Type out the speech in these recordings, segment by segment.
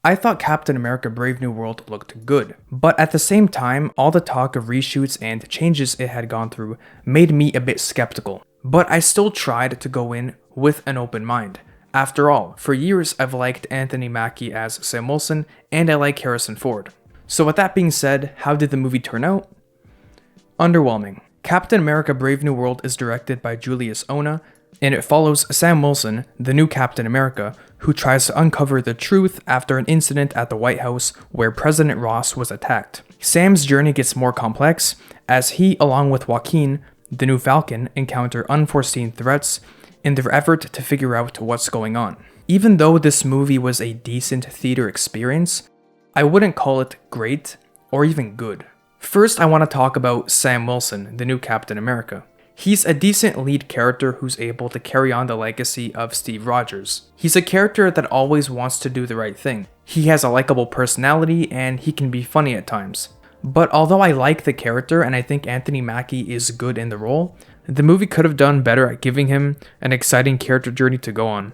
I thought Captain America Brave New World looked good, but at the same time, all the talk of reshoots and changes it had gone through made me a bit skeptical. But I still tried to go in with an open mind. After all, for years I've liked Anthony Mackie as Sam Wilson, and I like Harrison Ford. So with that being said, how did the movie turn out? Underwhelming. Captain America Brave New World is directed by Julius Ona, and it follows Sam Wilson, the new Captain America, who tries to uncover the truth after an incident at the White House where President Ross was attacked. Sam's journey gets more complex as he, along with Joaquin, the new Falcon, encounter unforeseen threats in their effort to figure out what's going on. Even though this movie was a decent theater experience, I wouldn't call it great or even good. First, I want to talk about Sam Wilson, the new Captain America. He's a decent lead character who's able to carry on the legacy of Steve Rogers. He's a character that always wants to do the right thing. He has a likable personality and he can be funny at times. But although I like the character and I think Anthony Mackie is good in the role, the movie could have done better at giving him an exciting character journey to go on.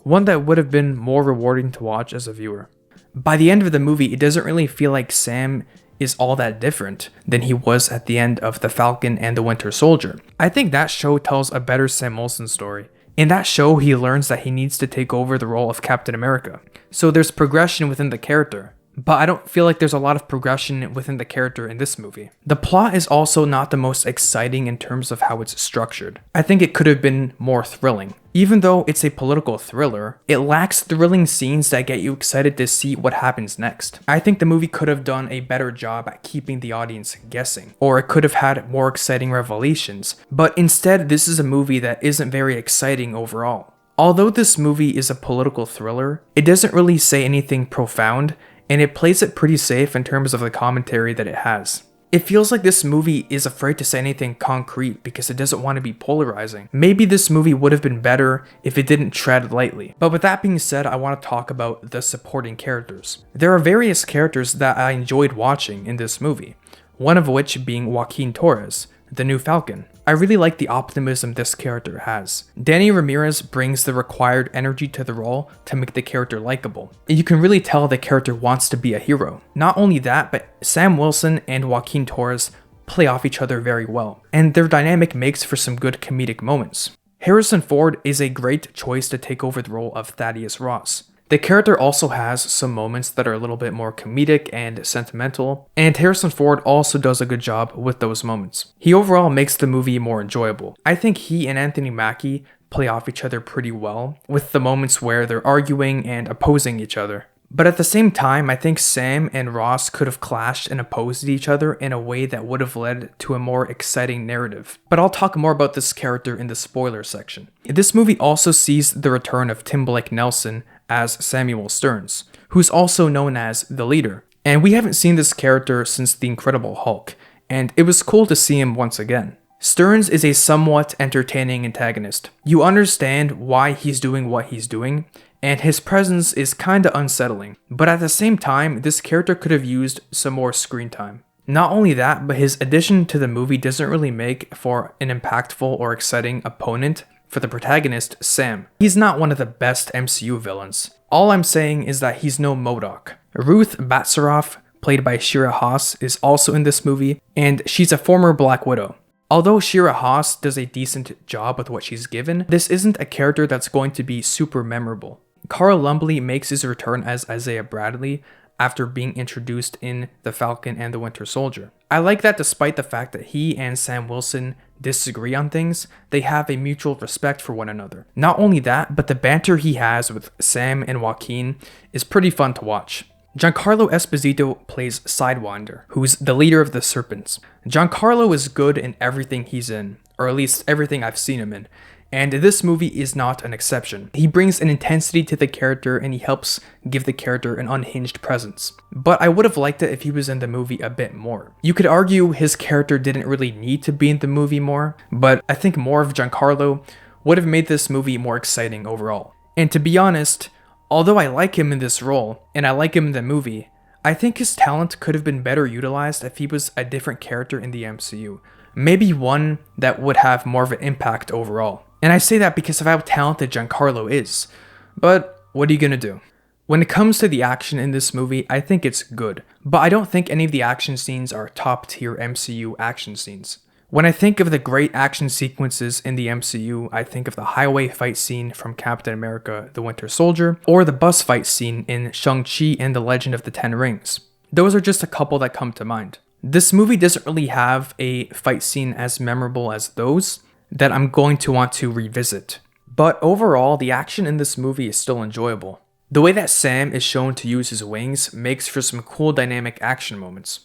One that would have been more rewarding to watch as a viewer. By the end of the movie, it doesn't really feel like Sam is all that different than he was at the end of The Falcon and the Winter Soldier. I think that show tells a better Sam Wilson story. In that show, he learns that he needs to take over the role of Captain America. So there's progression within the character. But I don't feel like there's a lot of progression within the character in this movie. The plot is also not the most exciting in terms of how it's structured. I think it could have been more thrilling. Even though it's a political thriller, it lacks thrilling scenes that get you excited to see what happens next. I think the movie could have done a better job at keeping the audience guessing, or it could have had more exciting revelations, but instead this is a movie that isn't very exciting overall. Although this movie is a political thriller, it doesn't really say anything profound, and it plays it pretty safe in terms of the commentary that it has. It feels like this movie is afraid to say anything concrete because it doesn't want to be polarizing. Maybe this movie would have been better if it didn't tread lightly. But with that being said, I want to talk about the supporting characters. There are various characters that I enjoyed watching in this movie, one of which being Joaquin Torres, the new Falcon. I really like the optimism this character has. Danny Ramirez brings the required energy to the role to make the character likable. You can really tell the character wants to be a hero. Not only that, but Sam Wilson and Joaquin Torres play off each other very well, and their dynamic makes for some good comedic moments. Harrison Ford is a great choice to take over the role of Thaddeus Ross. The character also has some moments that are a little bit more comedic and sentimental, and Harrison Ford also does a good job with those moments. He overall makes the movie more enjoyable. I think he and Anthony Mackie play off each other pretty well, with the moments where they're arguing and opposing each other. But at the same time, I think Sam and Ross could have clashed and opposed each other in a way that would have led to a more exciting narrative. But I'll talk more about this character in the spoiler section. This movie also sees the return of Tim Blake Nelson as Samuel Stearns, who's also known as the Leader. And we haven't seen this character since The Incredible Hulk, and it was cool to see him once again. Stearns is a somewhat entertaining antagonist. You understand why he's doing what he's doing, and his presence is kinda unsettling. But at the same time, this character could have used some more screen time. Not only that, but his addition to the movie doesn't really make for an impactful or exciting opponent for the protagonist, Sam. He's not one of the best MCU villains. All I'm saying is that he's no MODOK. Ruth Batsaroff, played by Shira Haas, is also in this movie, and she's a former Black Widow. Although Shira Haas does a decent job with what she's given, this isn't a character that's going to be super memorable. Carl Lumbly makes his return as Isaiah Bradley after being introduced in The Falcon and the Winter Soldier. I like that despite the fact that he and Sam Wilson disagree on things, they have a mutual respect for one another. Not only that, but the banter he has with Sam and Joaquin is pretty fun to watch. Giancarlo Esposito plays Sidewinder, who's the leader of the Serpents. Giancarlo is good in everything he's in, or at least everything I've seen him in, and this movie is not an exception. He brings an intensity to the character and he helps give the character an unhinged presence. But I would have liked it if he was in the movie a bit more. You could argue his character didn't really need to be in the movie more, but I think more of Giancarlo would have made this movie more exciting overall. And to be honest, although I like him in this role, and I like him in the movie, I think his talent could have been better utilized if he was a different character in the MCU. Maybe one that would have more of an impact overall. And I say that because of how talented Giancarlo is. But what are you gonna do? When it comes to the action in this movie, I think it's good, but I don't think any of the action scenes are top tier MCU action scenes. When I think of the great action sequences in the MCU, I think of the highway fight scene from Captain America: The Winter Soldier, or the bus fight scene in Shang-Chi and the Legend of the Ten Rings. Those are just a couple that come to mind. This movie doesn't really have a fight scene as memorable as those that I'm going to want to revisit. But overall, the action in this movie is still enjoyable. The way that Sam is shown to use his wings makes for some cool dynamic action moments.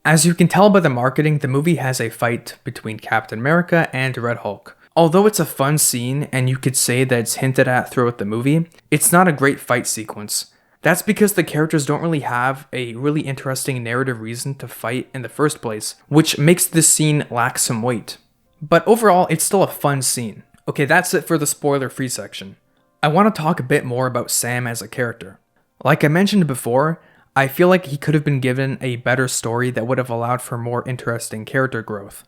As you can tell by the marketing, the movie has a fight between Captain America and Red Hulk. Although it's a fun scene and you could say that it's hinted at throughout the movie, it's not a great fight sequence. That's because the characters don't really have a really interesting narrative reason to fight in the first place, which makes this scene lack some weight. But overall, it's still a fun scene. Okay, that's it for the spoiler-free section. I want to talk a bit more about Sam as a character. Like I mentioned before, I feel like he could have been given a better story that would have allowed for more interesting character growth.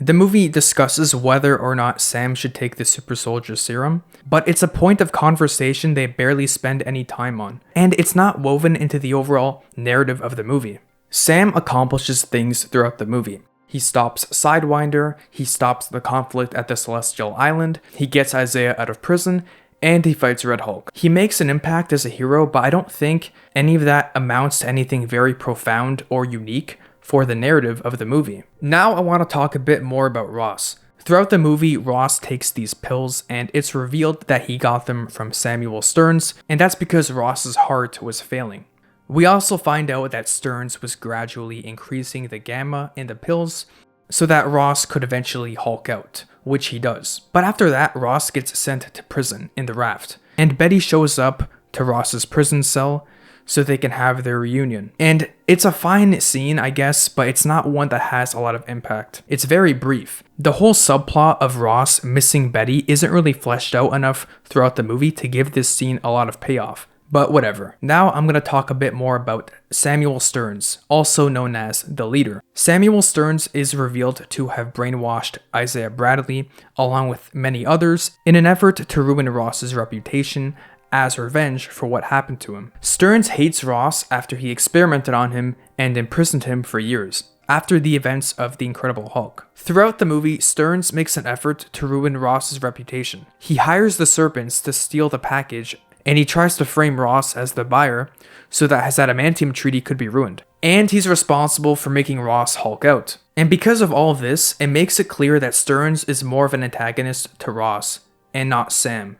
The movie discusses whether or not Sam should take the super soldier serum, but it's a point of conversation they barely spend any time on, and it's not woven into the overall narrative of the movie. Sam accomplishes things throughout the movie. He stops Sidewinder, he stops the conflict at the Celestial Island, he gets Isaiah out of prison, and he fights Red Hulk. He makes an impact as a hero, but I don't think any of that amounts to anything very profound or unique for the narrative of the movie. Now I want to talk a bit more about Ross. Throughout the movie, Ross takes these pills, and it's revealed that he got them from Samuel Stearns, and that's because Ross's heart was failing. We also find out that Stearns was gradually increasing the gamma in the pills so that Ross could eventually Hulk out, which he does. But after that, Ross gets sent to prison in the raft, and Betty shows up to Ross's prison cell so they can have their reunion. And it's a fine scene, I guess, but it's not one that has a lot of impact. It's very brief. The whole subplot of Ross missing Betty isn't really fleshed out enough throughout the movie to give this scene a lot of payoff. But whatever. Now I'm going to talk a bit more about Samuel Stearns, also known as the leader. Samuel Stearns is revealed to have brainwashed Isaiah Bradley, along with many others, in an effort to ruin Ross's reputation as revenge for what happened to him. Stearns hates Ross after he experimented on him and imprisoned him for years, after the events of The Incredible Hulk. Throughout the movie, Stearns makes an effort to ruin Ross's reputation. He hires the Serpents to steal the package, and he tries to frame Ross as the buyer so that his adamantium treaty could be ruined. And he's responsible for making Ross Hulk out. And because of all of this, it makes it clear that Stearns is more of an antagonist to Ross, and not Sam.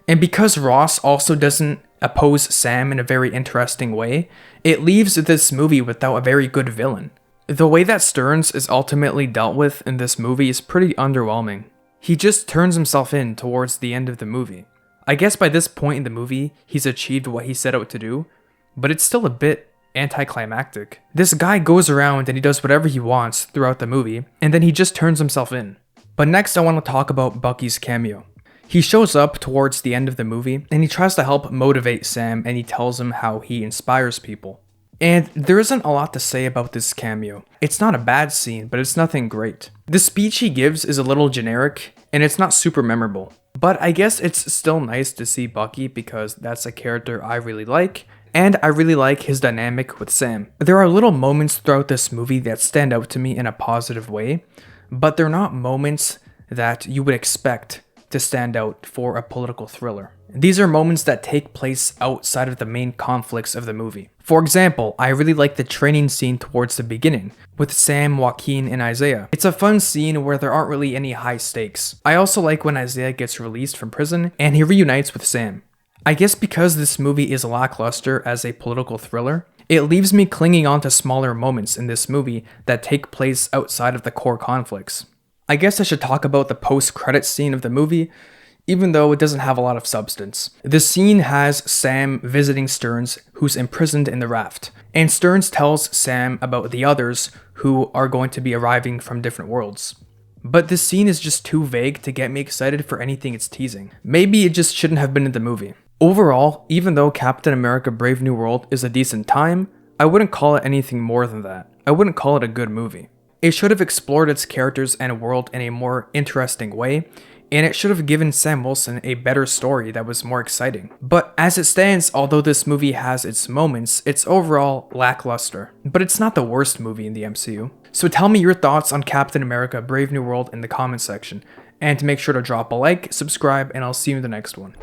And because Ross also doesn't oppose Sam in a very interesting way, it leaves this movie without a very good villain. The way that Stearns is ultimately dealt with in this movie is pretty underwhelming. He just turns himself in towards the end of the movie. I guess by this point in the movie, he's achieved what he set out to do, but it's still a bit anticlimactic. This guy goes around and he does whatever he wants throughout the movie, and then he just turns himself in. But next I want to talk about Bucky's cameo. He shows up towards the end of the movie, and he tries to help motivate Sam, and he tells him how he inspires people. And there isn't a lot to say about this cameo. It's not a bad scene, but it's nothing great. The speech he gives is a little generic, and it's not super memorable. But I guess it's still nice to see Bucky because that's a character I really like, and I really like his dynamic with Sam. There are little moments throughout this movie that stand out to me in a positive way, but they're not moments that you would expect to stand out for a political thriller. These are moments that take place outside of the main conflicts of the movie. For example, I really like the training scene towards the beginning, with Sam, Joaquin, and Isaiah. It's a fun scene where there aren't really any high stakes. I also like when Isaiah gets released from prison, and he reunites with Sam. I guess because this movie is lackluster as a political thriller, it leaves me clinging on to smaller moments in this movie that take place outside of the core conflicts. I guess I should talk about the post-credits scene of the movie, even though it doesn't have a lot of substance. The scene has Sam visiting Stearns, who's imprisoned in the raft, and Stearns tells Sam about the others who are going to be arriving from different worlds. But this scene is just too vague to get me excited for anything it's teasing. Maybe it just shouldn't have been in the movie. Overall, even though Captain America: Brave New World is a decent time, I wouldn't call it anything more than that. I wouldn't call it a good movie. It should have explored its characters and world in a more interesting way, and it should have given Sam Wilson a better story that was more exciting. But as it stands, although this movie has its moments, it's overall lackluster. But it's not the worst movie in the MCU. So tell me your thoughts on Captain America Brave New World in the comments section, and make sure to drop a like, subscribe, and I'll see you in the next one.